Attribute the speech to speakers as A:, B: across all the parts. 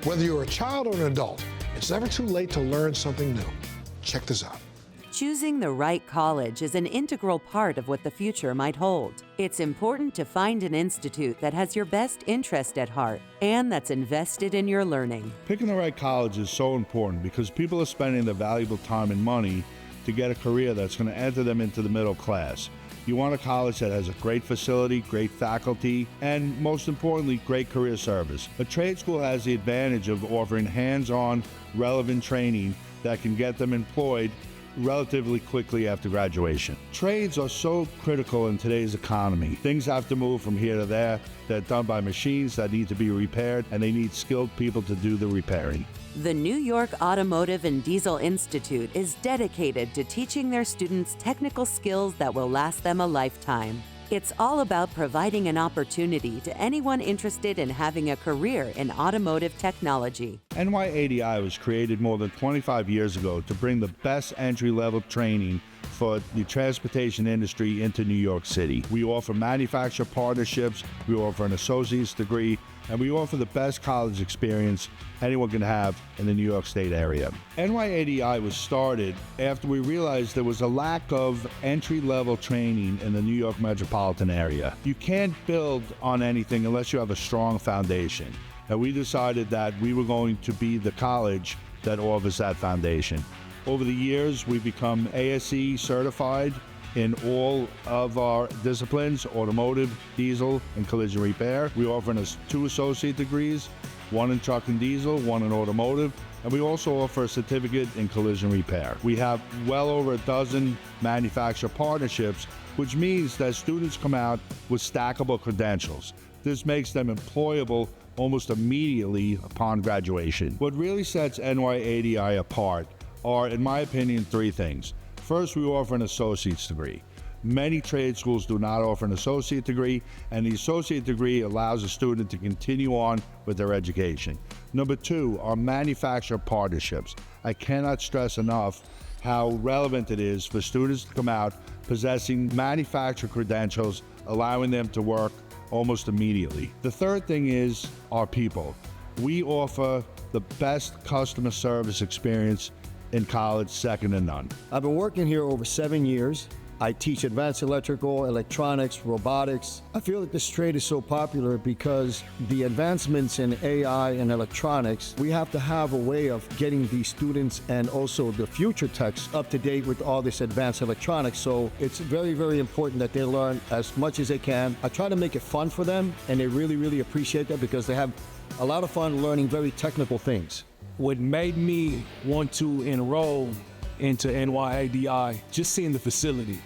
A: Whether you're a child or an adult, it's never too late to learn something new. Check this out.
B: Choosing the right college is an integral part of what the future might hold. It's important to find an institute that has your best interest at heart and that's invested in your learning.
C: Picking the right college is so important because people are spending their valuable time and money to get a career that's going to enter them into the middle class. You want a college that has a great facility, great faculty, and most importantly, great career service. A trade school has the advantage of offering hands-on, relevant training that can get them employed relatively quickly after graduation. Trades are so critical in today's economy. Things have to move from here to there. They're done by machines that need to be repaired, and they need skilled people to do the repairing.
B: The New York Automotive and Diesel Institute is dedicated to teaching their students technical skills that will last them a lifetime. It's all about providing an opportunity to anyone interested in having a career in automotive technology.
C: NYADI was created more than 25 years ago to bring the best entry-level training for the transportation industry into New York City. We offer manufacturer partnerships, we offer an associate's degree, and we offer the best college experience anyone can have in the New York State area. NYADI was started after we realized there was a lack of entry-level training in the New York metropolitan area. You can't build on anything unless you have a strong foundation. And we decided that we were going to be the college that offers that foundation. Over the years, we've become ASE certified in all of our disciplines, automotive, diesel, and collision repair. We offer 2 associate degrees, one in truck and diesel, one in automotive, and we also offer a certificate in collision repair. We have well over a dozen manufacturer partnerships, which means that students come out with stackable credentials. This makes them employable almost immediately upon graduation. What really sets NYADI apart are, in my opinion, 3 things. First, we offer an associate's degree. Many trade schools do not offer an associate degree, and the associate degree allows a student to continue on with their education. Number 2, our manufacturer partnerships. I cannot stress enough how relevant it is for students to come out possessing manufacturer credentials, allowing them to work almost immediately. The third thing is our people. We offer the best customer service experience in college, second to none.
D: I've been working here over 7 years. I teach advanced electrical, electronics, robotics. I feel that this trade is so popular because the advancements in AI and electronics, we have to have a way of getting these students and also the future techs up to date with all this advanced electronics. So it's very, very important that they learn as much as they can. I try to make it fun for them, and they really, really appreciate that because they have a lot of fun learning very technical things.
E: What made me want to enroll into NYADI, just seeing the facility,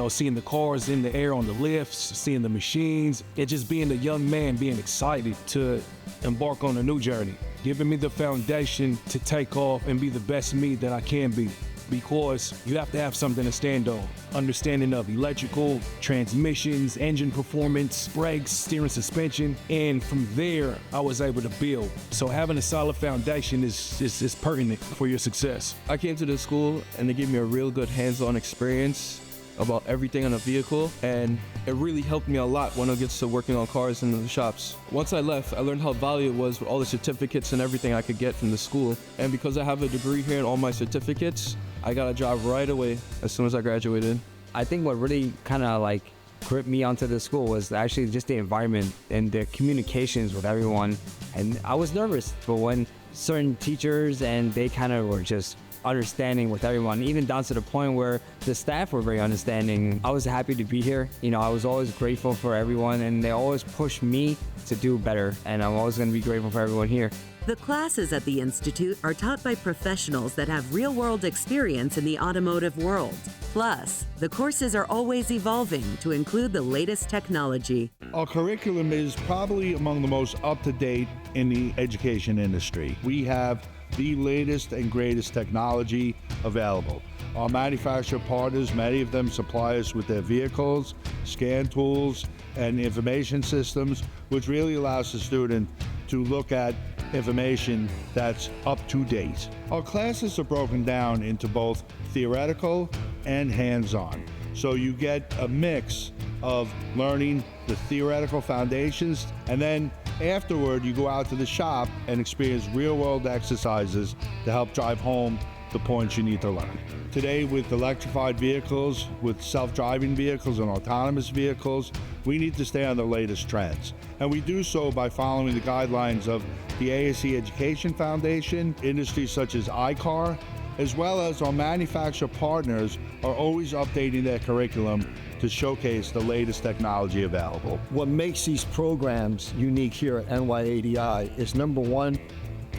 E: seeing the cars in the air on the lifts, seeing the machines, and just being a young man, being excited to embark on a new journey, giving me the foundation to take off and be the best me that I can be. Because you have to have something to stand on. Understanding of electrical, transmissions, engine performance, brakes, steering, suspension, and from there, I was able to build. So having a solid foundation is pertinent for your success.
F: I came to the school and they gave me a real good hands-on experience about everything on a vehicle, and it really helped me a lot when I get to working on cars in the shops. Once I left, I learned how valuable it was with all the certificates and everything I could get from the school. And because I have a degree here and all my certificates, I got a job right away as soon as I graduated.
G: I think what really kind of gripped me onto the school was actually just the environment and the communications with everyone. And I was nervous, but when certain teachers and they kind of were just understanding with everyone, even down to the point where the staff were very understanding. I was happy to be here. I was always grateful for everyone, and they always pushed me to do better, and I'm always going to be grateful for everyone here.
B: The classes at the Institute are taught by professionals that have real-world experience in the automotive world. Plus, the courses are always evolving to include the latest technology.
C: Our curriculum is probably among the most up-to-date in the education industry. We have the latest and greatest technology available. Our manufacturer partners, many of them supply us with their vehicles, scan tools, and information systems, which really allows the student to look at information that's up to date. Our classes are broken down into both theoretical and hands-on. So you get a mix of learning the theoretical foundations and then Afterward, you go out to the shop and experience real-world exercises to help drive home the points you need to learn. Today, with electrified vehicles, with self-driving vehicles and autonomous vehicles, we need to stay on the latest trends. And we do so by following the guidelines of the ASE Education Foundation, industries such as iCar, as well as our manufacturer partners are always updating their curriculum to showcase the latest technology available.
D: What makes these programs unique here at NYADI is, number one,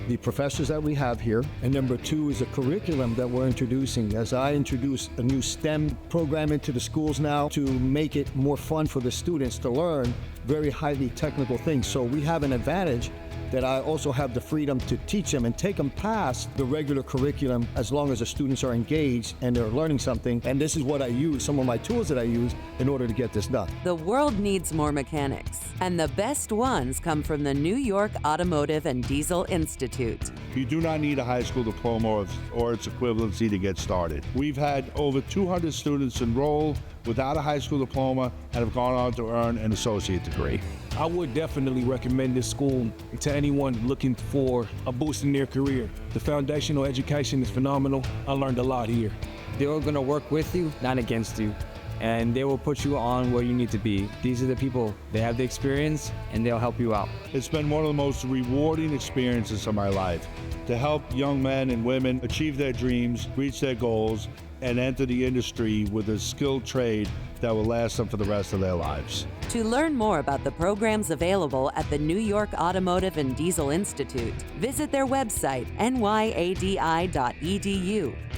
D: the professors that we have here, and number two is a curriculum that we're introducing. As I introduce a new STEM program into the schools now to make it more fun for the students to learn very highly technical things. So we have an advantage that I also have the freedom to teach them and take them past the regular curriculum as long as the students are engaged and they're learning something. And this is what I use, some of my tools that I use in order to get this done.
B: The world needs more mechanics, and the best ones come from the New York Automotive and Diesel Institute.
C: You do not need a high school diploma or its equivalency to get started. We've had over 200 students enroll without a high school diploma and have gone on to earn an associate degree.
E: I would definitely recommend this school to anyone looking for a boost in their career. The foundational education is phenomenal. I learned a lot here.
G: They're going to work with you, not against you. And they will put you on where you need to be. These are the people, they have the experience and they'll help you out.
C: It's been one of the most rewarding experiences of my life to help young men and women achieve their dreams, reach their goals, and enter the industry with a skilled trade that will last them for the rest of their lives.
B: To learn more about the programs available at the New York Automotive and Diesel Institute, visit their website, nyadi.edu,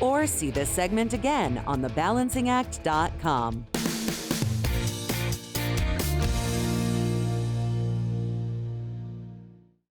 B: or see this segment again on thebalancingact.com.